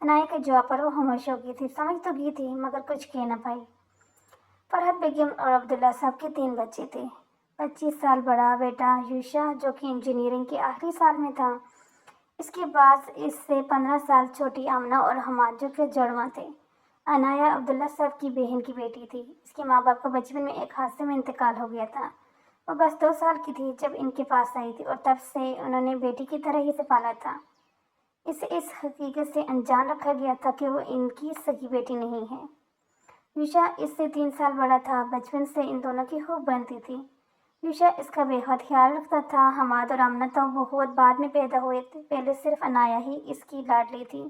عنایہ کے جواب پر وہ خاموش ہو گئی تھی۔ سمجھ تو گئی تھی مگر کچھ کہہ نہ پائی۔ فرحت بیگم اور عبداللہ صاحب کے 3 بچے تھے۔ 25 سال بڑا بیٹا یوشا جو کہ انجینئرنگ کے آخری سال میں تھا، اس کے بعد اس سے 15 سال چھوٹی آمنہ اور حماد جو کہ جڑواں تھے۔ عنایہ عبداللہ صاحب کی بہن کی بیٹی تھی۔ اس کے ماں باپ کا بچپن میں ایک حادثے میں انتقال ہو گیا تھا۔ وہ بس 2 سال کی تھی جب ان کے پاس آئی تھی اور تب سے انہوں نے بیٹی کی طرح ہی اسے پالا تھا۔ اسے اس حقیقت سے انجان رکھا گیا تھا کہ وہ ان کی سگی بیٹی نہیں ہے۔ یوشا اس سے 3 سال بڑا تھا۔ بچپن سے ان دونوں کی خوب بنتی تھی۔ یوشا اس کا بے حد خیال رکھتا تھا۔ حماد اور آمنہ تو بہت بعد میں پیدا ہوئے تھے، پہلے صرف عنایہ ہی اس کی لاڈلی تھی۔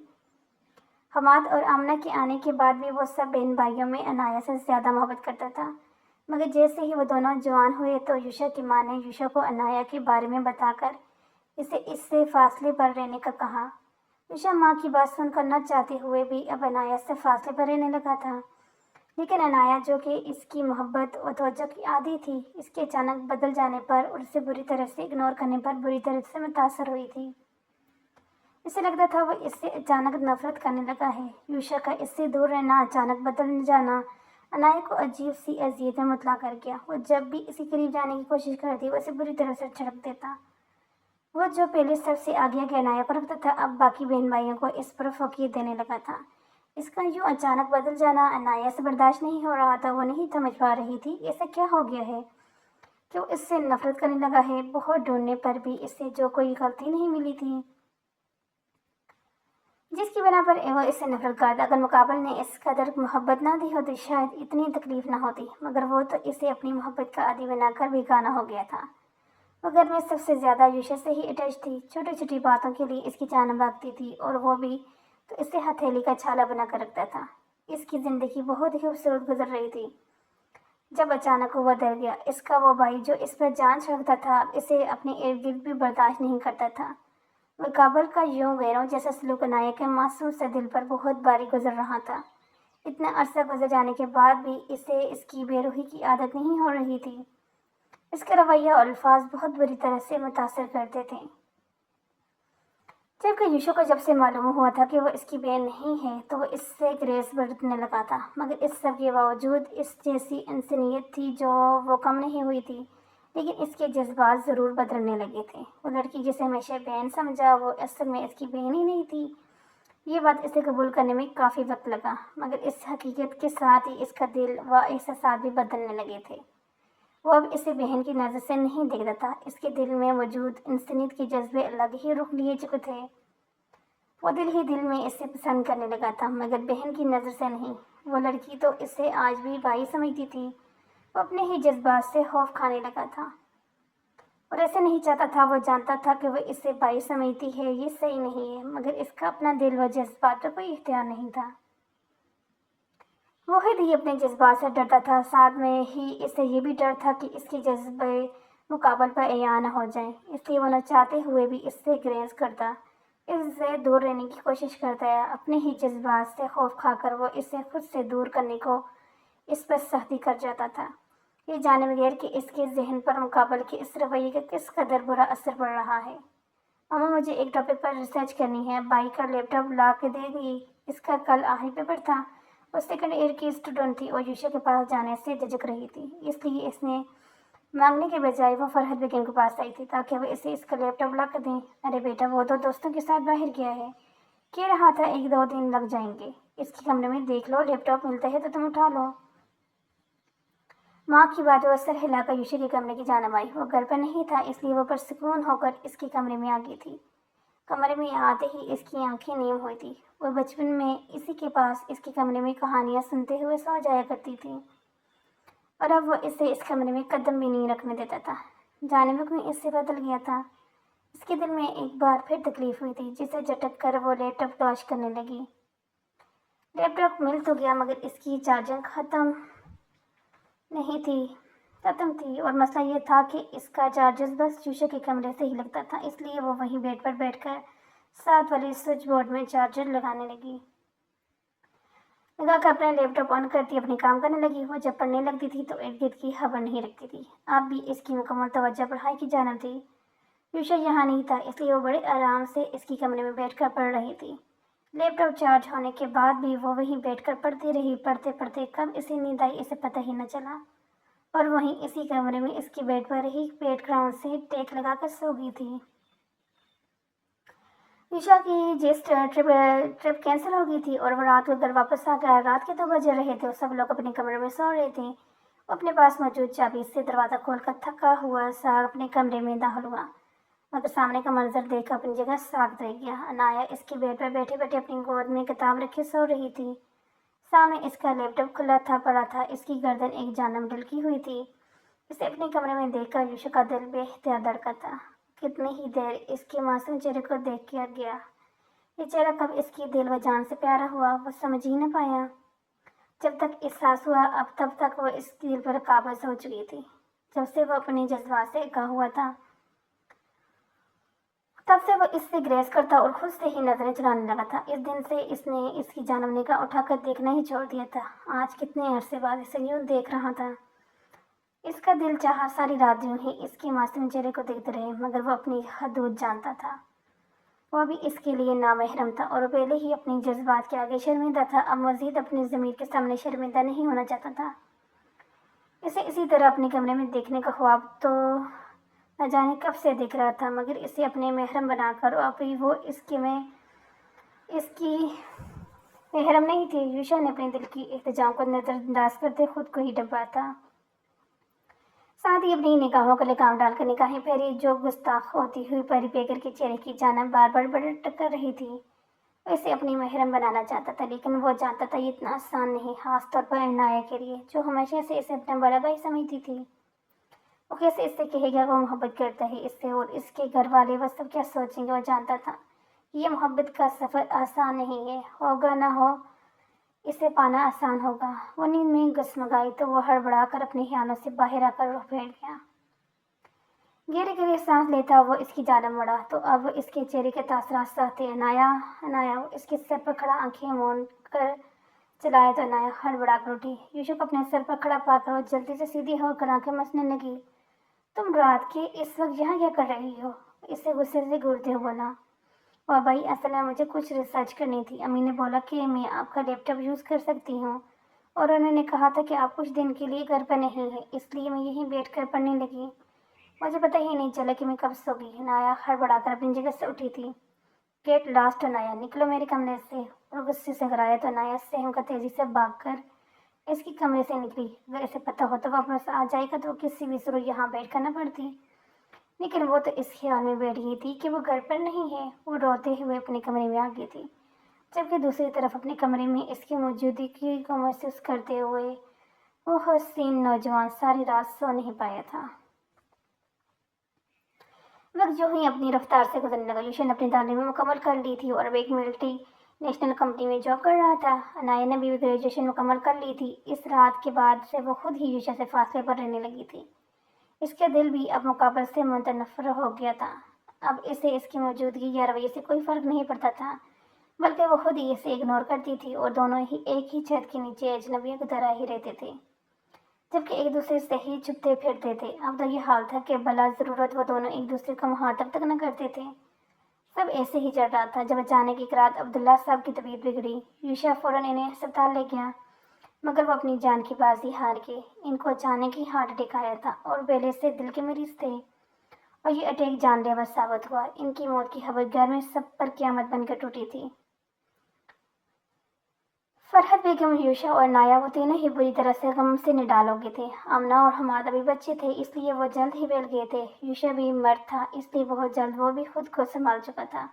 حماد اور آمنہ کے آنے کے بعد بھی وہ سب بہن بھائیوں میں عنایہ سے زیادہ محبت کرتا تھا، مگر جیسے ہی وہ دونوں جوان ہوئے تو یوشا کی ماں نے یوشا کو عنایہ کے بارے میں بتا کر اسے اس سے فاصلے پر رہنے کا کہا۔ یوشا ماں کی بات سن کر نہ چاہتے ہوئے بھی اب عنایہ سے فاصلے پر رہنے لگا تھا، لیکن عنایہ جو کہ اس کی محبت و توجہ کی عادی تھی، اس کے اچانک بدل جانے پر اور اسے بری طرح سے اگنور کرنے پر بری طرح سے متاثر ہوئی تھی۔ اسے لگتا تھا وہ اس سے اچانک نفرت کرنے لگا ہے۔ یوشا کا اس سے دور رہنا، اچانک بدل جانا عنایہ کو عجیب سی اذیت میں مبتلا کر گیا۔ وہ جب بھی اسی قریب جانے کی کوشش کرتی وہ اسے بری طرح سے جھڑک دیتا۔ وہ جو پہلے سب سے آگے عنایہ کو رکھتا تھا اب باقی بہن بھائیوں کو اس پر فوقیت دینے لگا تھا۔ اس کا یوں اچانک بدل جانا عنایہ سے برداشت نہیں ہو رہا تھا۔ وہ نہیں سمجھ پا رہی تھی ایسا کیا ہو گیا ہے کہ وہ اس سے نفرت کرنے لگا ہے۔ بہت ڈھونڈنے پر بھی اس سے جو کوئی غلطی نہیں ملی تھی جس کی بنا پر وہ اس سے نفرت کرتا۔ اگر مقابل نے اس قدر محبت نہ دی ہوتی شاید اتنی تکلیف نہ ہوتی، مگر وہ تو اسے اپنی محبت کا عادی بنا کر بیگانہ ہو گیا تھا۔ وہ گھر میں سب سے زیادہ یوشا سے ہی اٹیچ تھی، چھوٹی چھوٹی باتوں کے لیے اس کی جان بھاگتی تھی اور وہ بھی تو اسے ہتھیلی کا چھالا بنا کر رکھتا تھا۔ اس کی زندگی بہت ہی خوبصورت گزر رہی تھی جب اچانک وہ بدل گیا۔ اس کا وہ بھائی جو اس پر جان چھڑکتا تھا اب اسے اپنے ارد گرد بھی برداشت نہیں کرتا تھا۔ مقابل کا یوں غیروں جیسا سلوک عنایہ کے معصوم سے دل پر بہت باری گزر رہا تھا۔ اتنا عرصہ گزر جانے کے بعد بھی اسے اس کی بے روحی کی عادت نہیں ہو رہی تھی۔ اس کا رویہ اور الفاظ بہت بری طرح سے متاثر کرتے تھے۔ جبکہ یوشا کو جب سے معلوم ہوا تھا کہ وہ اس کی بہن نہیں ہے تو وہ اس سے گریز برتنے لگا تھا، مگر اس سب کے باوجود اس جیسی انسانیت تھی جو وہ کم نہیں ہوئی تھی، لیکن اس کے جذبات ضرور بدلنے لگے تھے۔ وہ لڑکی جسے ہمیشہ بہن سمجھا وہ اصل میں اس کی بہن ہی نہیں تھی۔ یہ بات اسے قبول کرنے میں کافی وقت لگا، مگر اس حقیقت کے ساتھ ہی اس کا دل و احساسات بھی بدلنے لگے تھے۔ وہ اب اسے بہن کی نظر سے نہیں دیکھتا تھا۔ اس کے دل میں موجود انسانیت کے جذبے الگ ہی رخ لیے چکے تھے۔ وہ دل ہی دل میں اسے پسند کرنے لگا تھا، مگر بہن کی نظر سے نہیں۔ وہ لڑکی تو اسے آج بھی بھائی سمجھتی تھی۔ وہ اپنے ہی جذبات سے خوف کھانے لگا تھا اور ایسے نہیں چاہتا تھا۔ وہ جانتا تھا کہ وہ اسے بھائی سمجھتی ہے، یہ صحیح نہیں ہے، مگر اس کا اپنا دل و جذبات پر کوئی اختیار نہیں تھا۔ وہ خود ہی اپنے جذبات سے ڈرتا تھا، ساتھ میں ہی اسے یہ بھی ڈر تھا کہ اس کے جذبے مقابل پر عیاں نہ ہو جائیں، اس لیے وہ نہ چاہتے ہوئے بھی اس سے گریز کرتا، اس سے دور رہنے کی کوشش کرتا ہے۔ اپنے ہی جذبات سے خوف کھا کر وہ اسے خود سے دور کرنے کو اس پر سختی کر جاتا تھا، یہ جانے بغیر کہ اس کے ذہن پر مقابل کے اس رویے کا کس قدر برا اثر پڑ رہا ہے۔ ماما مجھے ایک ٹاپک پر ریسرچ کرنی ہے، بھائی کا لیپ ٹاپ لا کے دے گئی۔ اس کا کل آخری پیپر تھا۔ وہ سیکنڈ ایئر کی اسٹوڈنٹ تھی اور یوشا کے پاس جانے سے جھجک رہی تھی، اس لیے اس نے مانگنے کے بجائے وہ فرحت بیگم کے پاس آئی تھی تاکہ وہ اسے اس کا لیپ ٹاپ لا کر دیں۔ ارے بیٹا وہ تو دوستوں کے ساتھ باہر گیا ہے، کہہ رہا تھا 1-2 دن لگ جائیں گے، اس کے کمرے میں دیکھ لو، لیپ ٹاپ ملتا ہے تو تم اٹھا لو۔ ماں کی بات وہ سر ہلا کر یوشا کے کمرے کی جانب آئی۔ وہ گھر پر نہیں تھا، اس لیے وہ پرسکون ہو کر اس کے کمرے میں آ گئی تھی۔ کمرے میں آتے ہی اس کی آنکھیں نیم ہوئی تھی۔ وہ بچپن میں اسی کے پاس اس کے کمرے میں کہانیاں سنتے ہوئے سو جایا کرتی تھی اور اب وہ اسے اس کمرے میں قدم بھی نہیں رکھنے دیتا تھا۔ جانے میں کوئی اس سے بدل گیا تھا۔ اس کے دل میں ایک بار پھر تکلیف ہوئی تھی جسے جھٹک کر وہ لیپ ٹاپ تلاش کرنے لگی۔ لیپ ٹاپ مل تو گیا مگر اس کی چارجنگ ختم تھی اور مسئلہ یہ تھا کہ اس کا چارجر بس یوشا کے کمرے سے ہی لگتا تھا، اس لیے وہ وہیں بیڈ پر بیٹھ کر ساتھ والی سوئچ بورڈ میں چارجر لگا کر اپنا لیپ ٹاپ آن کرتی اپنے کام کرنے لگی۔ وہ جب پڑھنے لگتی تھی تو ارد گرد کی خبر نہیں رکھتی تھی، اب بھی اس کی مکمل توجہ پڑھائی کی جانب تھی۔ یوشا یہاں نہیں تھا، اس لیے وہ بڑے آرام سے اس کی کمرے میں بیٹھ کر پڑھ رہی تھی۔ لیپ ٹاپ چارج ہونے کے بعد بھی وہ وہیں بیٹھ کر پڑھتی رہی. پڑھتے پڑھتے کب اسے نیند آئی اسے پتہ ہی نہ چلا، اور وہیں اسی کمرے میں اس کی بیڈ پر ہی بیک گراؤنڈ سے ٹیک لگا کر سو گئی تھی. عشا کی جس ٹرپ کینسل ہو گئی تھی اور وہ رات کو گھر واپس آ گیا. رات کے 2 بجے رہے تھے اور سب لوگ اپنے کمرے میں سو رہے تھے. وہ اپنے پاس موجود چابی سے دروازہ کھول کر تھکا ہوا سا اپنے کمرے میں داخل ہوا، مگر سامنے کا منظر دیکھ کر اپنی جگہ ساکت رہ گیا. انایا اس کی بیڈ پر بیٹھے بیٹھے اپنی گود میں کتاب رکھے سو رہی تھی. سامنے اس کا لیپ ٹاپ کھلا تھا پڑا تھا. اس کی گردن ایک جانب ڈلکی ہوئی تھی. اسے اپنے کمرے میں دیکھ کر یوشا کا دل بے اختیار دھڑکا تھا. کتنی ہی دیر اس کے معصوم چہرے کو دیکھ کر گیا. یہ چہرہ کب اس کی دل و جان سے پیارا ہوا وہ سمجھ ہی نہ پایا. جب تک احساس ہوا اب تب تک وہ اس کی دل پر قابض ہو چکی تھی. جب سے وہ اپنے جذبات سے اکا ہوا تھا تب سے وہ اس سے گریز کرتا اور خود سے ہی نظریں چلانے لگا تھا. اس دن سے اس نے اس کی جانب نگاہ اٹھا کر دیکھنا ہی چھوڑ دیا تھا. آج کتنے عرصے بعد اسے یوں دیکھ رہا تھا. اس کا دل چاہا ساری رات یوں ہی اس کے معصوم چہرے کو دیکھتے رہے، مگر وہ اپنی حدود جانتا تھا. وہ بھی اس کے لیے نامحرم تھا اور وہ پہلے ہی اپنی جذبات کے آگے شرمندہ تھا. اب مزید اپنی ضمیر کے سامنے شرمندہ نہیں ہونا چاہتا تھا. اسے اسی طرح اپنے کمرے میں دیکھنے کا خواب تو نہ جانے کب سے دیکھ رہا تھا، مگر اسے اپنے محرم بنا کر ابھی وہ اس کی محرم نہیں تھی. یوشا نے اپنے دل کی احتجام کو نظر انداز کرتے خود کو ہی ڈبا تھا. ساتھ ہی اپنی نگاہوں کو لگام ڈال کر نگاہیں پھیری جو گستاخ ہوتی ہوئی پری بیگر کے چہرے کی جانب بار بار بڑھٹ کر رہی تھی. وہ اسے اپنی محرم بنانا چاہتا تھا، لیکن وہ جانتا تھا یہ اتنا آسان نہیں، خاص طور پر عنایہ کے لیے جو ہمیشہ سے اسے اپنا بڑا بھائی سمجھتی تھی. وہ کیسے اس سے کہے گا وہ محبت کرتا ہے اس سے، اور اس کے گھر والے وہ سب کیا سوچیں گے. وہ جانتا تھا یہ محبت کا سفر آسان نہیں ہے، ہوگا نہ ہو اسے پانا آسان ہوگا. وہ نیند میں گسمگائی تو وہ ہڑبڑا کر اپنے خیالوں سے باہر آ کر رخ پھیر گیا. گہرے گہرے سانس لیتا وہ اس کی جانب مڑا تو اب اس کے چہرے کے تاثرات ساتھ تھے. انایا وہ اس کے سر پر کھڑا آنکھیں موند کر چلائے تو انایا ہڑبڑا کر اٹھی. یوشا کو اپنے سر پر کھڑا پا کر وہ جلدی سے سیدھی ہو کر آنکھیں مسنے لگی. تم رات کے اس وقت یہاں کیا کر رہی ہو؟ اسے غصے سے گھورتے ہوئے بولا. واہ بھائی، اصل میں مجھے کچھ ریسرچ کرنی تھی. امی نے بولا کہ میں آپ کا لیپ ٹاپ یوز کر سکتی ہوں، اور انہوں نے کہا تھا کہ آپ کچھ دن کے لیے گھر پر نہیں ہیں، اس لیے میں یہیں بیٹھ کر پڑھنے لگی. مجھے پتہ ہی نہیں چلا کہ میں کب سو گئی. انایا ہڑبڑا کر اپنی جگہ سے اٹھی تھی. گیٹ لاسٹ انایا، نکلو میرے کمرے سے. اور غصے سے گھرایا تو انایا سہم کر تیزی سے بھاگ کر اس کی کمرے سے نکلی. اگر اسے پتہ ہوتا واپس آ جائے گا تو کسی بھی ضرور یہاں بیٹھ کر نہ پڑتی، لیکن وہ تو اس خیال میں بیٹھ گئی تھی کہ وہ گھر پر نہیں ہے. وہ روتے ہوئے اپنے کمرے میں آ گئی تھی، جبکہ دوسری طرف اپنے کمرے میں اس کی موجودگی کو محسوس کرتے ہوئے وہ حسین نوجوان ساری رات سو نہیں پایا تھا. وقت جو ہی اپنی رفتار سے گزرنے لگا. یوشا نے اپنی تعلیم مکمل کر لی تھی اور اب ایک ملٹی نیشنل کمپنی میں جاب کر رہا تھا. انایا نے بھی گریجویشن مکمل کر لی تھی. اس رات کے بعد سے وہ خود ہی یوشا سے فاصلے پر رہنے لگی تھی. اس کا دل بھی اب مقابل سے متنفر ہو گیا تھا. اب اسے اس کی موجودگی یا رویے سے کوئی فرق نہیں پڑتا تھا، بلکہ وہ خود ہی اسے اگنور کرتی تھی اور دونوں ہی ایک ہی چھت کے نیچے اجنبیوں کی طرح ہی رہتے تھے، جبکہ ایک دوسرے سے ہی چھپتے پھرتے تھے. اب تو یہ حال تھا کہ بلا ضرورت وہ دونوں ایک دوسرے کو مخاطب تک نہ کرتے تھے. سب ایسے ہی چل رہا تھا جب اچانک ایک رات عبداللہ صاحب کی طبیعت بگڑی. یوشا فوراً انہیں ہسپتال لے گیا، مگر وہ اپنی جان کی بازی ہار گئے. ان کو اچانک ہی ہارٹ اٹیک آیا تھا اور پہلے سے دل کے مریض تھے، اور یہ اٹیک جان لیوا ثابت ہوا. ان کی موت کی خبر گھر میں سب پر قیامت بن کر ٹوٹی تھی. فرحت بیگم، یوشا اور نایا وہ تینوں ہی بری طرح سے غم سے نڈال ہو گئے تھے. آمنہ اور حماد ابھی بچے تھے، اس لیے وہ جلد ہی بیل گئے تھے. یوشا بھی مرد تھا، اس لیے بہت جلد وہ بھی خود کو سنبھال چکا تھا.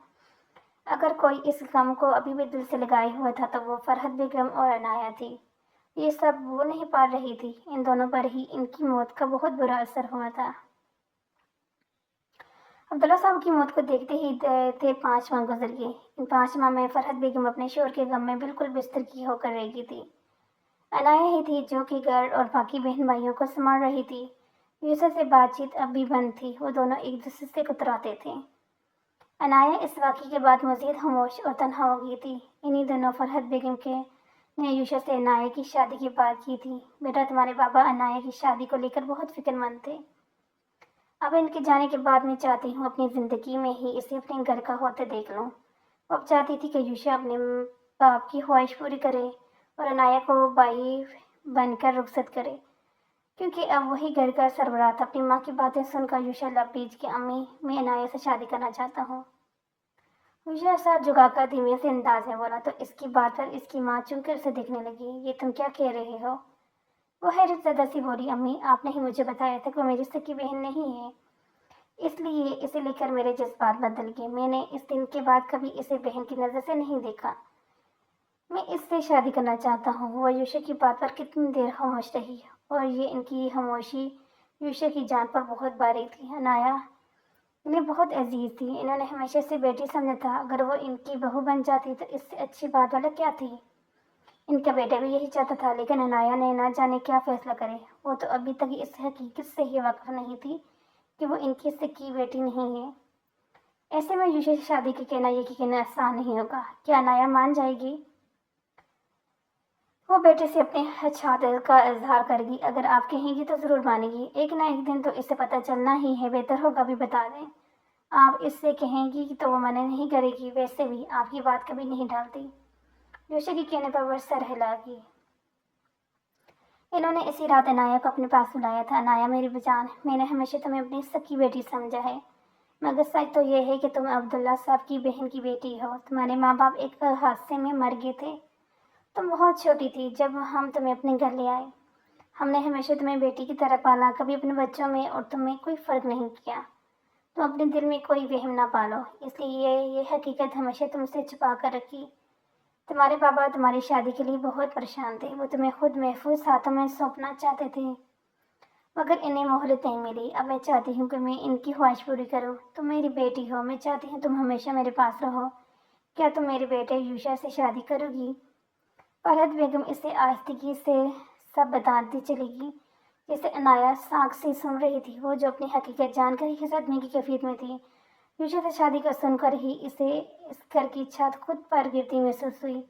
اگر کوئی اس غم کو ابھی بھی دل سے لگائے ہوا تھا تو وہ فرحت بیگم اور عنایہ تھی. یہ سب وہ نہیں پال رہی تھی، ان دونوں پر ہی ان کی موت کا بہت برا اثر ہوا تھا. عبداللہ صاحب کی موت کو دیکھتے ہی تھے 5 ماہ گزر گئے. ان 5 ماہ میں فرحت بیگم اپنے شوہر کے غم میں بالکل بستر کی ہو کر رہ گئی تھی. عنایہ ہی تھی جو کہ گھر اور باقی بہن بھائیوں کو سنبھال رہی تھی. یوسف سے بات چیت اب بھی بند تھی، وہ دونوں ایک دوسرے سے کتراتے تھے. عنایہ اس واقعے کے بعد مزید خاموش اور تنہا ہو گئی تھی. انہی دنوں فرحت بیگم کے نے یوشا سے عنایہ کی شادی کی بات کی تھی. بیٹا، تمہارے بابا عنایہ کی شادی کو لے کر بہت فکر مند تھے. اب ان کے جانے کے بعد میں چاہتی ہوں اپنی زندگی میں ہی اسے اپنے گھر کا ہوتے دیکھ لوں. وہ اب چاہتی تھی کہ یوشا اپنے باپ کی خواہش پوری کرے اور عنایا کو بائی بن کر رخصت کرے، کیونکہ اب وہی گھر کا سربراہ تھا۔ اپنی ماں کی باتیں سن کر یوشا لب بیچ کے امی میں عنایا سے شادی کرنا چاہتا ہوں۔ یوشا سر جھکا کر دھیمے سے انداز میں بولا تو اس کی بات پر اس کی ماں چن کر اسے دیکھنے لگی۔ یہ تم کیا کہہ رہے ہو؟ وہ حیرت زدہ سی بولی، امی آپ نے ہی مجھے بتایا تھا کہ وہ میری سکی بہن نہیں ہے، اس لیے اسے لے کر میرے جذبات بدل گئے۔ میں نے اس دن کے بعد کبھی اسے بہن کی نظر سے نہیں دیکھا۔ میں اس سے شادی کرنا چاہتا ہوں۔ وہ یوشا کی بات پر کتنی دیر خاموش رہی اور یہ ان کی خاموشی یوشا کی جان پر بہت باری تھی۔ عنایا انہیں بہت عزیز تھی، انہوں نے ہمیشہ سے بیٹی سمجھا تھا، اگر وہ ان کی بہو بن جاتی تو اس سے اچھی بات والا کیا تھی۔ ان کا بیٹا بھی یہی چاہتا تھا، لیکن عنایا نے نہ جانے کیا فیصلہ کرے۔ وہ تو ابھی تک اس حقیقت سے ہی واقف نہیں تھی کہ وہ ان کی سکی بیٹی نہیں ہے۔ ایسے میں یوشا سے شادی کے کہنا یقینا آسان نہیں ہوگا۔ کیا عنایا مان جائے گی؟ وہ بیٹے سے اپنے اچھاتے کا اظہار کرے گی۔ اگر آپ کہیں گی تو ضرور مانے گی، ایک نہ ایک دن تو اسے پتہ چلنا ہی ہے، بہتر ہوگا بھی بتا دیں۔ آپ اس سے کہیں گی تو وہ منع نہیں کرے گی، ویسے بھی آپ کی بات کبھی نہیں ڈالتی۔ یوشا کے کہنے پر وہ سر ہلا گی۔ انہوں نے اسی رات عنایا کو اپنے پاس بلایا تھا۔ عنایا میری جان، میں نے ہمیشہ تمہیں اپنی سکی بیٹی سمجھا ہے، مگر سچ تو یہ ہے کہ تم عبداللہ صاحب کی بہن کی بیٹی ہو۔ تمہارے ماں باپ ایک حادثے میں مر گئے تھے، تم بہت چھوٹی تھی جب ہم تمہیں اپنے گھر لے آئے۔ ہم نے ہمیشہ تمہیں بیٹی کی طرح پالا، کبھی اپنے بچوں میں اور تم میں کوئی فرق نہیں کیا۔ تم اپنے دل میں کوئی وہم نہ پالو، اس لیے یہ حقیقت ہمیشہ تم سے چھپا کر رکھی۔ تمہارے بابا تمہاری شادی کے لیے بہت پریشان تھے، وہ تمہیں خود محفوظ ہاتھوں میں سونپنا چاہتے تھے، مگر انہیں مہلت نہیں ملی۔ اب میں چاہتی ہوں کہ میں ان کی خواہش پوری کروں۔ تم میری بیٹی ہو، میں چاہتی ہوں تم ہمیشہ میرے پاس رہو۔ کیا تم میرے بیٹے یوشا سے شادی کرو گی؟ فرحت بیگم اسے آہستگی سے سب بتاتی چلی گئی، جیسے عنایا سانکھ سے سن رہی تھی، وہ جو اپنی حقیقت جان کر ہی صدمے کی کیفیت میں تھی۔ یوشا سے شادی کا سن کر ہی اسے اس گھر کی چھت خود پر گرتی محسوس ہوئی۔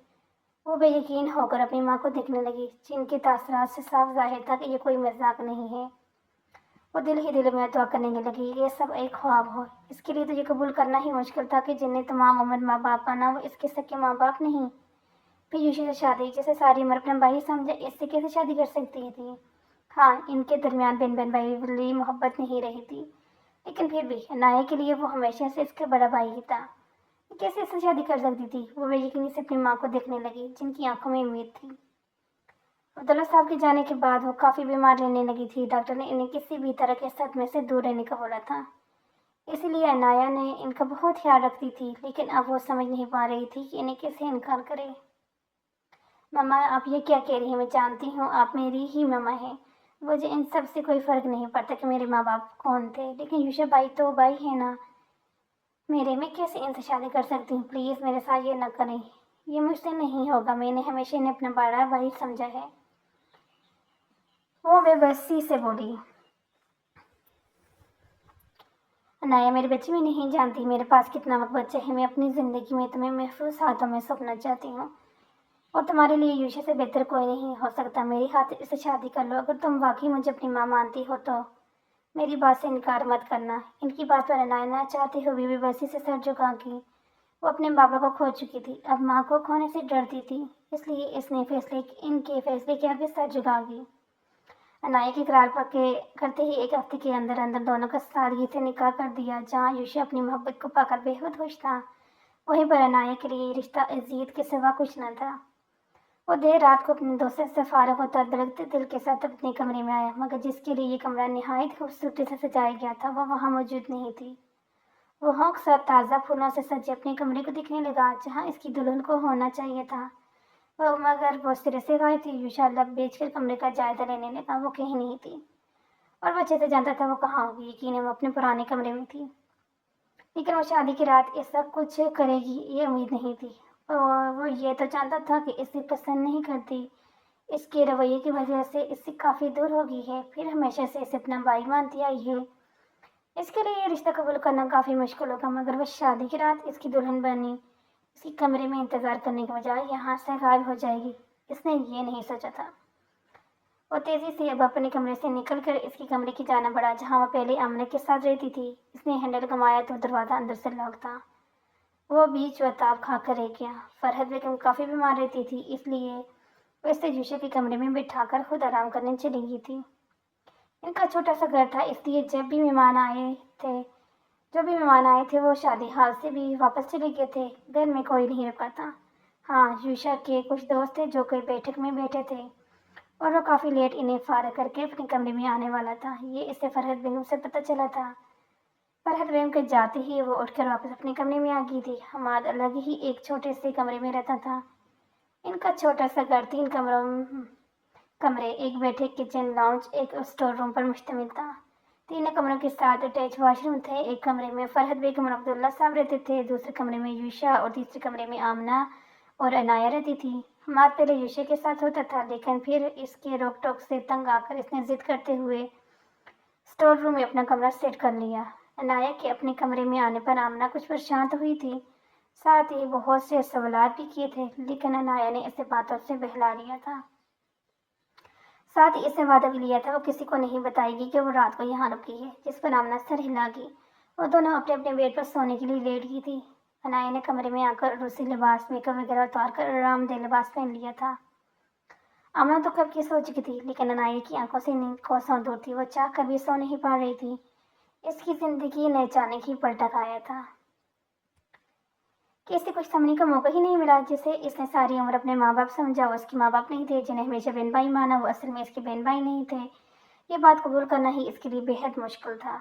وہ بے یقین ہو کر اپنی ماں کو دیکھنے لگی، جن کے تاثرات سے صاف ظاہر تھا کہ یہ کوئی مذاق نہیں ہے۔ وہ دل ہی دل میں دعا کرنے لگی، یہ سب ایک خواب ہو۔ اس کے لیے تو یہ قبول کرنا ہی مشکل تھا کہ جنہیں تمام عمر ماں باپ پانا وہ اس کے سکے ماں باپ نہیں۔ پھر یوشا سے شادی، جسے ساری عمر اپنا بھائی سمجھا، اس سے کیسے شادی کر سکتی تھی؟ ہاں، ان کے درمیان بہن بھائی والی محبت نہیں رہی تھی، لیکن پھر بھی عنایا کے لیے وہ ہمیشہ سے اس کا بڑا بھائی ہی تھا۔ کیسے اس سے شادی کر سکتی تھی؟ وہ بے یقینی سے اپنی ماں کو دیکھنے لگی، جن کی آنکھوں میں امید تھی۔ عبداللہ صاحب کے جانے کے بعد وہ کافی بیمار رہنے لگی تھی۔ ڈاکٹر نے انہیں کسی بھی طرح کے صدمے سے دور رہنے کا بولا تھا، اسی لیے عنایا نے ان کا بہت خیال رکھتی تھی، لیکن اب وہ سمجھ نہیں پا رہی تھی کہ انہیں کیسے انکار کرے۔ ماما، آپ یہ کیا کہہ رہی ہیں؟ میں جانتی ہوں آپ میری ہی ماما ہیں، مجھے ان سب سے کوئی فرق نہیں پڑتا کہ میرے ماں باپ کون تھے، لیکن یوشا بھائی تو بھائی ہے نا میرے، میں کیسے ان سے شادی کر سکتی ہوں؟ پلیز میرے ساتھ یہ نہ کریں، یہ مجھ سے نہیں ہوگا، میں نے ہمیشہ انہیں اپنا بڑا بھائی سمجھا ہے۔ وہ بے بسی سے بولی، عنایا میرے بچے، میں نہیں جانتی میرے پاس کتنا وقت بچہ ہے، میں اپنی زندگی میں تمہیں محفوظ ہاتھوں میں سونپنا چاہتی ہوں، اور تمہارے لیے یوشا سے بہتر کوئی نہیں ہو سکتا۔ میری خاطر اس سے شادی کر لو، اگر تم واقعی مجھے اپنی ماں مانتی ہو تو میری بات سے انکار مت کرنا۔ ان کی بات پر عنایا نہ چاہتے ہوئے بھی بسی سے سر جھکا گئی۔ وہ اپنے بابا کو کھو چکی تھی، اب ماں کو کھونے سے ڈرتی تھی، اس لیے اس نے ان کے فیصلے کے آگے سر جھکا گئی۔ عنایا کے اقرار پکے کرتے ہی ایک ہفتے کے اندر اندر دونوں کا سادگی سے نکاح کر دیا۔ جہاں یوشا اپنی محبت کو پا کر بے حد خوش تھا، وہیں پر عنایا کے لیے یہ رشتہ اذیت کے سوا کچھ نہ تھا۔ وہ دیر رات کو اپنے دوستوں سے فارغ ہوتا دھڑکتے دل کے ساتھ اپنے کمرے میں آیا، مگر جس کے لیے یہ کمرہ نہایت خوبصورتی سے سجایا گیا تھا وہ وہاں موجود نہیں تھی۔ وہ ہونک سر تازہ پھولوں سے سجے اپنے کمرے کو دیکھنے لگا، جہاں اس کی دلہن کو ہونا چاہیے تھا، مگر وہ سرے سے غائب تھی۔ یوشا لب بیچ کر کمرے کا جائزہ لینے لگا، وہ کہیں نہیں تھی، اور وہ اچھے سے جانتا تھا وہ کہاں ہوگی۔ یقیناً وہ اپنے پرانے کمرے میں تھی، لیکن وہ شادی کی رات ایسا کچھ کرے گی یہ امید نہیں تھی۔ وہ یہ تو جانتا تھا کہ اسے پسند نہیں کرتی، اس کے رویے کی وجہ سے اس سے کافی دور ہو گئی ہے، پھر ہمیشہ سے اسے اپنا بھائی مانتی آئی ہے، اس کے لیے یہ رشتہ قبول کرنا کافی مشکل ہوگا۔ مگر وہ شادی کی رات اس کی دلہن بنی اس کی کمرے میں انتظار کرنے کے بجائے یہاں سے غائب ہو جائے گی، اس نے یہ نہیں سوچا تھا۔ وہ تیزی سے اب اپنے کمرے سے نکل کر اس کی کمرے کی جانب بڑھا، جہاں وہ پہلے آمنہ کے ساتھ رہتی تھی۔ اس نے ہینڈل گھمایا تو دروازہ اندر سے لاک تھا۔ وہ بیچ وتاب کھا کر رہ گیا۔ فرحت بیگم کافی بیمار رہتی تھی، اس لیے وہ اسے یوشا کے کمرے میں بٹھا کر خود آرام کرنے چلی گئی تھی۔ ان کا چھوٹا سا گھر تھا، اس لیے جو بھی مہمان آئے تھے وہ شادی حال سے بھی واپس چلے گئے تھے۔ گھر میں کوئی نہیں رکا تھا۔ ہاں، یوشا کے کچھ دوست تھے جو کوئی بیٹھک میں بیٹھے تھے اور وہ کافی لیٹ انہیں فارغ کر کے اپنے کمرے میں آنے والا تھا۔ یہ اسے فرحت بیگم سے پتہ چلا تھا۔ فرحت بیگم کے جاتے ہی وہ اٹھ کر واپس اپنے کمرے میں آ گئی تھی۔ حماد الگ ہی ایک چھوٹے سے کمرے میں رہتا تھا۔ ان کا چھوٹا سا گھر 3 کمرے، ایک بیٹھک، کچن، لاؤنج، ایک اسٹور روم پر مشتمل تھا۔ تینوں کمروں کے ساتھ اٹیچ واش روم تھے۔ ایک کمرے میں فرحت بیگم اور عبداللہ صاحب رہتے تھے، دوسرے کمرے میں یوشا اور تیسرے کمرے میں آمنہ اور عنایہ رہتی تھی۔ حماد پہلے یوشا کے ساتھ ہوتا تھا، لیکن پھر اس کے روک ٹوک سے تنگ آ کر اس نے ضد کرتے ہوئے اسٹور روم میں اپنا کمرہ سیٹ کر لیا۔ عنایہ کے اپنے کمرے میں آنے پر آمنہ کچھ پریشان تو ہوئی تھی، ساتھ ہی بہت سے سوالات بھی کیے تھے، لیکن عنایہ نے اسے باتوں سے بہلا لیا تھا۔ ساتھ ہی اس نے وعدہ بھی لیا تھا وہ کسی کو نہیں بتائے گی کہ وہ رات کو یہاں رکی ہے، جس پر آمنہ سر ہلا گئی۔ وہ دونوں اپنے اپنے بیڈ پر سونے کے لیے لیٹ گئی تھی۔ عنایہ نے کمرے میں آ کر روسی لباس، میک اپ وغیرہ اتار کر آرام دہ لباس پہن لیا تھا۔ آمنہ تو کب کی سو چکی تھی، لیکن عنایہ کی آنکھوں سے نیند کوسوں دور تھی، وہ چاہ کر بھی سو نہیں پا رہی تھی۔ اس کی زندگی نے اچانک ہی پلٹا کھایا تھا کہ اسے کچھ سمجھنے کا موقع ہی نہیں ملا۔ جسے اس نے ساری عمر اپنے ماں باپ سمجھا، وہ اس کے ماں باپ نہیں تھے، جنہیں ہمیشہ بہن بھائی مانا، وہ اصل میں اس کے بہن بھائی نہیں تھے۔ یہ بات قبول کرنا ہی اس کے لیے بے حد مشکل تھا۔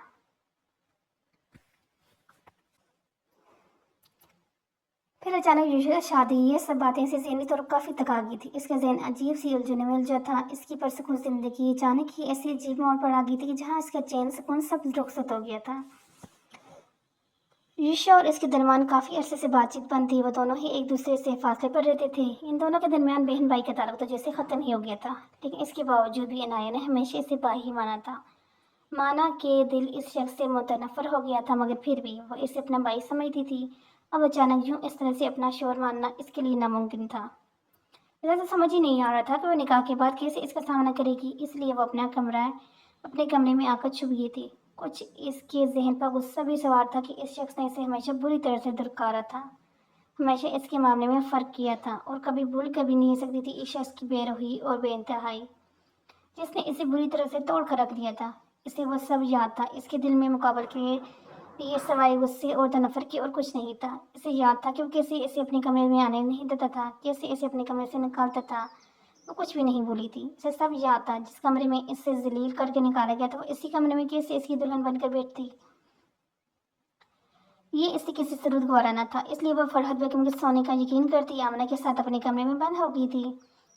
پھر اچانک یوشا سے شادی، یہ سب باتیں اسے ذہنی طور پر کافی تھکا گئی تھی۔ اس کا ذہن عجیب سی الجھنوں میں الجھا تھا۔ اس کی پرسکون زندگی اچانک ہی ایسی عجیب موڑ پر آ گئی تھی کہ جہاں اس کا چین، سکون سب رخصت ہو گیا تھا۔ یوشا اور اس کے درمیان کافی عرصے سے بات چیت بند تھی، وہ دونوں ہی ایک دوسرے سے فاصلے پر رہتے تھے۔ ان دونوں کے درمیان بہن بھائی کا تعلق تو جیسے ختم ہی ہو گیا تھا، لیکن اس کے باوجود بھی عنایہ نے ہمیشہ اسے بھائی ہی مانا تھا۔ مانا کہ دل اس شخص سے متنفر ہو گیا تھا، مگر پھر بھی وہ اسے اپنا بھائی سمجھتی تھی۔ اب اچانک یوں اس طرح سے اپنا شوہر ماننا اس کے لیے ناممکن تھا۔ اسے تو سمجھ ہی نہیں آ رہا تھا کہ وہ نکاح کے بعد کیسے اس کا سامنا کرے گی، اس لیے وہ اپنے کمرے میں آ کر چھپ گئی تھی۔ کچھ اس کے ذہن پر غصہ بھی سوار تھا کہ اس شخص نے اسے ہمیشہ بری طرح سے درکارا تھا، ہمیشہ اس کے معاملے میں فرق کیا تھا، اور کبھی بھول کبھی نہیں سکتی تھی اس شخص کی بے روحی اور بے انتہائی، جس نے اسے بری طرح سے توڑ کر رکھ دیا تھا۔ اسے وہ سب یاد تھا۔ اس کے دل میں مقابل کے لیے سوائے غصے اور تنفر کے اور کچھ نہیں تھا۔ اسے یاد تھا کہ وہ کیسے اسے اپنے کمرے میں آنے نہیں دیتا تھا، کیسے اسے اپنے کمرے سے نکالتا تھا۔ وہ کچھ بھی نہیں بھولی تھی، اسے سب یاد تھا۔ جس کمرے میں اس سے ذلیل کر کے نکالا گیا تھا، وہ اسی کمرے میں کیسے اس کی دلہن بن کر بیٹھتی۔ یہ اسے کسی صورت گوارا نہ تھا، اس لیے وہ فرحت بیگم کے سونے کا یقین کرتی آمنہ کے ساتھ اپنے کمرے میں بند ہو گئی تھی۔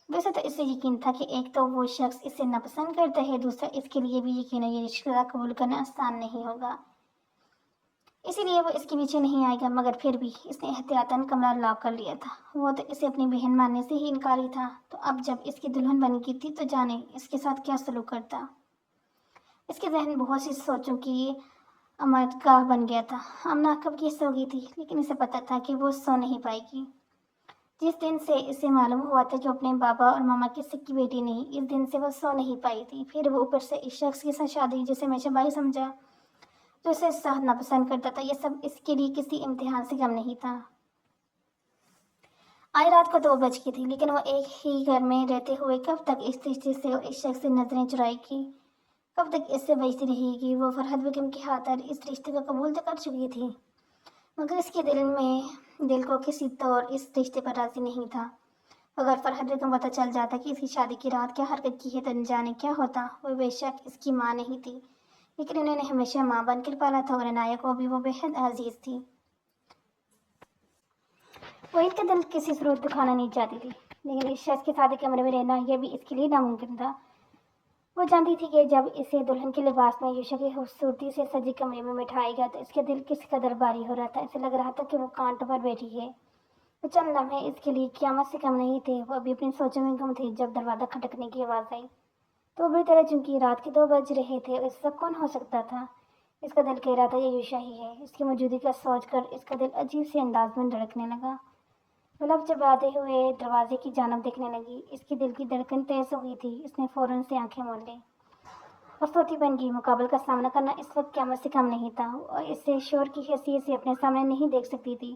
ویسے تو اسے یقین تھا کہ ایک تو وہ شخص اسے ناپسند کرتا ہے، دوسرا اس کے لیے بھی یقینا یہ رشتہ قبول کرنا آسان نہیں ہوگا، اسی لیے وہ اس کے پیچھے نہیں آئے گا، مگر پھر بھی اس نے احتیاطاً کمرہ لاک کر لیا تھا۔ وہ تو اسے اپنی بہن ماننے سے ہی انکاری تھا، تو اب جب اس کی دلہن بن گئی تھی تو جانے اس کے ساتھ کیا سلوک کرتا۔ اس کے ذہن بہت سی سوچوں کی امدگاہ بن گیا تھا۔ آمنہ کب کی سو گئی تھی، لیکن اسے پتہ تھا کہ وہ سو نہیں پائے گی۔ جس دن سے اسے معلوم ہوا تھا کہ وہ اپنے بابا اور ماما کی سکی بیٹی نہیں، اس دن سے وہ سو نہیں پائی تھی۔ پھر وہ اوپر سے اس شخص کے ساتھ شادی، جسے ہمیشہ بھائی سمجھا، جو اسے سخت ناپسند کرتا تھا، یہ سب اس کے لیے کسی امتحان سے کم نہیں تھا۔ آئی رات کو 2 بج گئی تھی، لیکن وہ ایک ہی گھر میں رہتے ہوئے کب تک اس رشتے سے اور اس شخص سے نظریں چرائے گی، کب تک اس سے بچتی رہے گی۔ وہ فرحت بیگم کی خاطر اس رشتے کو قبول تو کر چکی تھی، مگر اس کے دل کو کسی طور اس رشتے پر راضی نہیں تھا۔ اگر فرحت بیگم پتہ چل جاتا کہ اس کی شادی کی رات کیا حرکت کی ہے تو جانے کیا ہوتا۔ وہ بے شک اس کی ماں نہیں تھی، لیکن انہوں نے ہمیشہ ماں بن کر پالا تھا، اور عنایہ کو بھی وہ بے حد عزیز تھی۔ وہ ان کا دل کسی صورت دکھانا نہیں چاہتی تھی، لیکن اس شخص کے ساتھ کمرے میں رہنا یہ بھی اس کے لیے ناممکن تھا۔ وہ جانتی تھی کہ جب اسے دلہن کے لباس میں یوشا کی خوبصورتی سے سجی کمرے میں بٹھائے گا تو اس کا دل کس قدر بھاری ہو رہا تھا۔ اسے لگ رہا تھا کہ وہ کانٹوں پر بیٹھی ہے۔ وہ چند لمحے اس کے لیے قیامت سے کم نہیں تھے۔ وہ ابھی اپنی سوچوں میں گم تھی جب دروازہ کھٹکنے کی آواز آئی، تو وہ بری طرح چونکہ رات کے 2 بج رہے تھے، اس وقت کون ہو سکتا تھا؟ اس کا دل کہہ رہا تھا یہ یوشا ہی ہے۔ اس کی موجودگی کا سوچ کر اس کا دل عجیب سے انداز میں دھڑکنے لگا۔ وہ لب چباتے ہوئے دروازے کی جانب دیکھنے لگی۔ اس کے دل کی دھڑکن تیز ہو گئی تھی۔ اس نے فوراً سے آنکھیں موند لیں اور سوتی بن گئی۔ مقابل کا سامنا کرنا اس وقت قیامت سے کم نہیں تھا، اور اسے شوہر کی حیثیت سے اپنے سامنے نہیں دیکھ سکتی تھی۔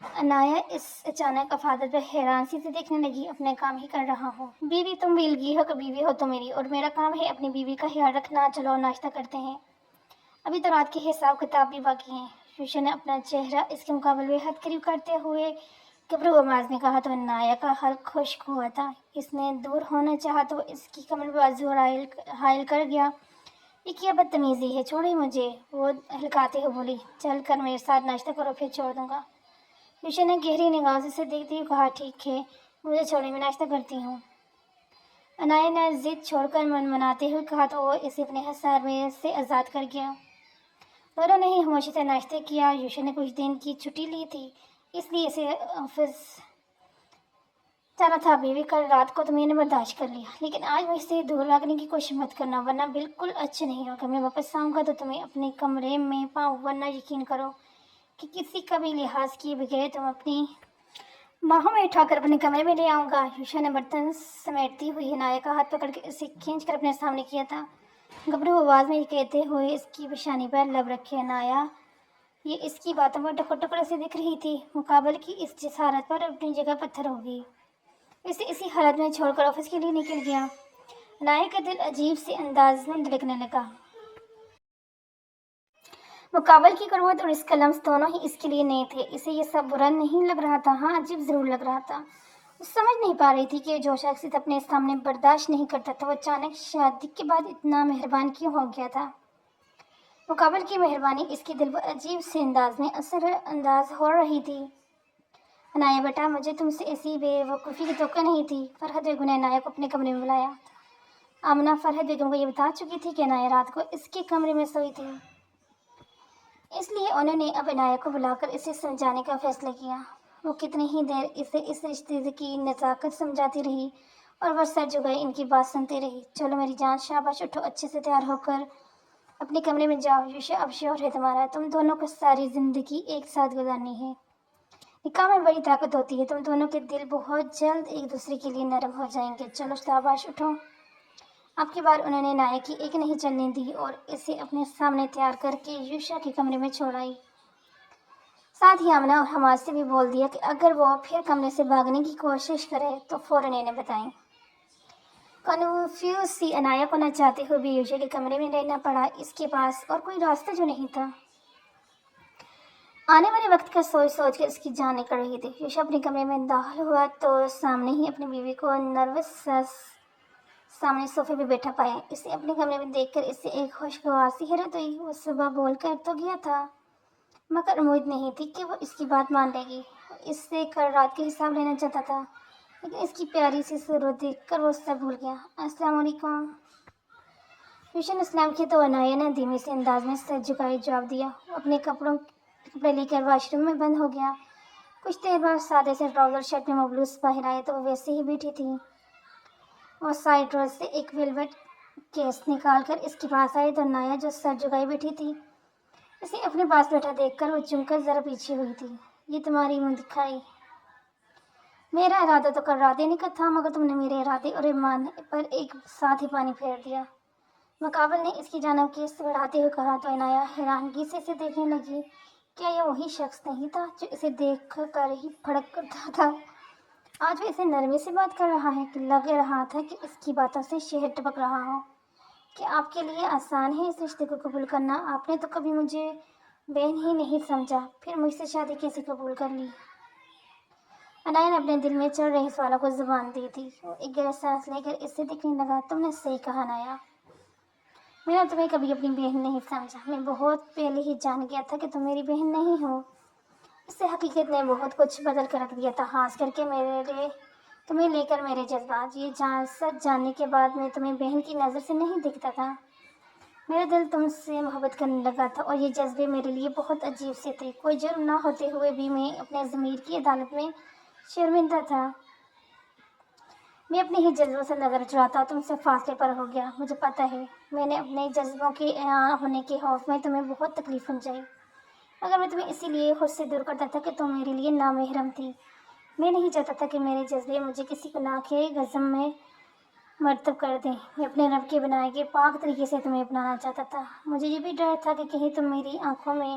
انایا اس اچانک افادت پر حیران سی دیکھنے لگی۔ اپنے کام ہی کر رہا ہوں بیوی، تم بیلگی ہو کہ بیوی ہو تو میری، اور میرا کام ہے اپنی بیوی کا خیال رکھنا۔ چلو ناشتہ کرتے ہیں، ابھی تو رات کے حساب کتاب بھی باقی ہیں۔ یوشا نے اپنا چہرہ اس کے مقابل بے حد قریب کرتے ہوئے گھبرو آواز میں کہا تو انایا کا حلق خشک ہوا تھا۔ اس نے دور ہونا چاہا تو اس کی کمر پر بازو حائل کر گیا۔ یہ کیا بدتمیزی ہے، چھوڑے مجھے، وہ ہلکاتے ہوئے بولی۔ چل کر میرے ساتھ ناشتہ کرو، پھر چھوڑ دوں گا۔ یوشا نے گہری نگاہوں سے اسے دیکھتے ہوئے کہا ٹھیک ہے، مجھے چھوڑے، میں ناشتہ کرتی ہوں۔ انایا نے ضد چھوڑ کر مناتے ہوئے کہا تو وہ اسے اپنے حصار میں سے آزاد کر گیا۔ دونوں نے ہی خاموشی سے ناشتہ کیا۔ یوشا نے کچھ دن کی چھٹی لی تھی، اس لیے اسے آفس جانا تھا۔ بیوی کل رات کو تو میں نے برداشت کر لیا، لیکن آج مجھ سے دور بھاگنے کی کوشش مت کرنا، ورنہ بالکل اچھا نہیں ہوگا۔ میں واپس آؤں گا تو تمہیں اپنے کمرے میں پاؤں، ورنہ یقین کرو کہ کسی کا بھی لحاظ کیے بغیر تم اپنی باہوں میں اٹھا کر اپنے کمرے میں لے آؤں گا۔ یوشا نے برتن سمیٹتی ہوئی انایا کا ہاتھ پکڑ کے اسے کھینچ کر اپنے سامنے کیا تھا، گھبرو آواز میں یہ کہتے ہوئے اس کی پیشانی پر لب رکھے۔ انایا یہ اس کی باتوں پر ٹکر ٹکر سے دیکھ رہی تھی، مقابل کی اس جسارت پر اپنی جگہ پتھر ہو گئی۔ اسے اسی حالت میں چھوڑ کر آفس کے لیے نکل گیا۔ انایا کا دل عجیب سے انداز میں دھڑکنے لگا۔ مقابل کی قربت اور اس کا لمس دونوں ہی اس کے لیے نئے تھے۔ اسے یہ سب برا نہیں لگ رہا تھا، ہاں عجیب ضرور لگ رہا تھا۔ وہ سمجھ نہیں پا رہی تھی کہ جو شخص اسے اپنے سامنے برداشت نہیں کرتا تھا وہ اچانک شادی کے بعد اتنا مہربان کیوں ہو گیا تھا۔ مقابل کی مہربانی اس کے دل پر عجیب سے انداز میں اثر انداز ہو رہی تھی۔ انایا بیٹا، مجھے تم سے ایسی بے وقوفی کی توقع نہیں تھی۔ فرحت بیگم نے انایا کو اپنے کمرے میں بلایا۔ آمنہ فرحت بیگم کو یہ بتا چکی تھی کہ انایا رات کو اس کے کمرے میں سوئی تھی، اس لیے انہوں نے اب انایا کو بلا کر اسے سمجھانے کا فیصلہ کیا۔ وہ کتنی ہی دیر اسے اس رشتے کی نزاکت سمجھاتی رہی اور وہ سر جھکائے ان کی بات سنتی رہی۔ چلو میری جان، شاباش، اٹھو، اچھے سے تیار ہو کر اپنے کمرے میں جاؤ۔ یوشا اب شوہر ہے تمہارا، تم دونوں کو ساری زندگی ایک ساتھ گزارنی ہے۔ نکاح میں بڑی طاقت ہوتی ہے، تم دونوں کے دل بہت جلد ایک دوسرے کے لیے نرم ہو جائیں گے۔ چلو شاباش، اٹھو۔ اب کی بار انہوں نے انایا کی ایک نہیں چلنے دی اور اسے اپنے سامنے تیار کر کے یوشا کے کمرے میں چھوڑ آئی۔ ساتھ ہی آمنہ اور حماد سے بھی بول دیا کہ اگر وہ پھر کمرے سے بھاگنے کی کوشش کرے تو فوراً انہیں بتائیں۔ کنفیوز سی انایا کو نہ چاہتے ہوئے بھی یوشا کے کمرے میں رہنا پڑا۔ اس کے پاس اور کوئی راستہ جو نہیں تھا۔ آنے والے وقت کا سوچ سوچ کے اس کی جان نکل رہی تھی۔ یوشا اپنے کمرے میں داخل ہوا تو سامنے ہی اپنی بیوی کو نروس سا سامنے صوفے پہ بیٹھا پایا۔ اسے اپنے کمرے میں دیکھ کر اسے ایک خوشگوار سی حیرت ہوئی۔ وہ صبح بول کر تو گیا تھا مگر امید نہیں تھی کہ وہ اس کی بات مان لے گی۔ اس سے کل رات کے حساب لینا چاہتا تھا، لیکن اس کی پیاری سی صورت دیکھ کر وہ سب بھول گیا۔ السلام علیکم۔ یوشا نے اسلام کیا تو انایا نے دھیمے سے انداز میں سر جھکائے جواب دیا۔ وہ اپنے کپڑے لے کر واش روم میں بند ہو گیا۔ کچھ دیر بعد سادے سے ٹراؤزر شرٹ میں ملبوس باہر آئے تو وہ ویسے ہی بیٹھی تھی۔ وہ سائڈ ڈور سے ایک ویلویٹ کیس نکال کر اس کے پاس آئے تو انایا جو سر جھکائے بیٹھی تھی اسے اپنے پاس بیٹھا دیکھ کر وہ چم کر ذرا پیچھے ہوئی تھی۔ یہ تمہاری منہ دکھائی؟ میرا ارادہ تو کل رات دینے کا تھا، مگر تم نے میرے ارادے اور ایمان پر ایک ساتھ ہی پانی پھیر دیا۔ مقابل نے اس کی جانب کیس بڑھاتے ہوئے کہا تو انایا حیرانگی سے اسے دیکھنے لگی۔ کیا یہ وہی شخص نہیں تھا جو اسے دیکھ کر ہی بھڑک کرتا تھا؟ آج وہ اسے نرمی سے بات کر رہا ہے کہ لگ رہا تھا کہ اس کی باتوں سے شہد ٹپک رہا ہو۔ کہ آپ کے لیے آسان ہے اس رشتے کو قبول کرنا؟ آپ نے تو کبھی مجھے بہن ہی نہیں سمجھا، پھر مجھ سے شادی کیسے قبول کر لی؟ انایا نے اپنے دل میں چل رہے سوالوں کو زبان دی تھی۔ وہ ایک گہرا سانس لے کر اس سے دیکھنے لگا۔ تم نے صحیح کہا انایا، میں نے تمہیں کبھی اپنی بہن نہیں سمجھا۔ میں بہت پہلے ہی جان گیا تھا کہ تم میری بہن نہیں ہو۔ اس سے حقیقت نے بہت کچھ بدل کر رکھ دیا تھا، خاص کر کے تمہیں لے کر میرے جذبات۔ یہ سچ جاننے کے بعد میں تمہیں بہن کی نظر سے نہیں دیکھتا تھا۔ میرا دل تم سے محبت کرنے لگا تھا اور یہ جذبے میرے لیے بہت عجیب سے تھے۔ کوئی جرم نہ ہوتے ہوئے بھی میں اپنے ضمیر کی عدالت میں شرمندہ تھا۔ میں اپنے ہی جذبوں سے نظر چراتا تم سے فاصلے پر ہو گیا۔ مجھے پتہ ہے میں نے اپنے جذبوں کے عیاں ہونے کے خوف میں تمہیں بہت تکلیف پہنچائی، مگر میں تمہیں اسی لیے خود سے دور کرتا تھا کہ تم میرے لیے نامحرم تھی۔ میں نہیں چاہتا تھا کہ میرے جذبے مجھے کسی گناہ کے غضب میں مرتب کر دیں۔ میں اپنے رب کے بنائے گئے پاک طریقے سے تمہیں اپنانا چاہتا تھا۔ مجھے یہ بھی ڈر تھا کہ کہیں تم میری آنکھوں میں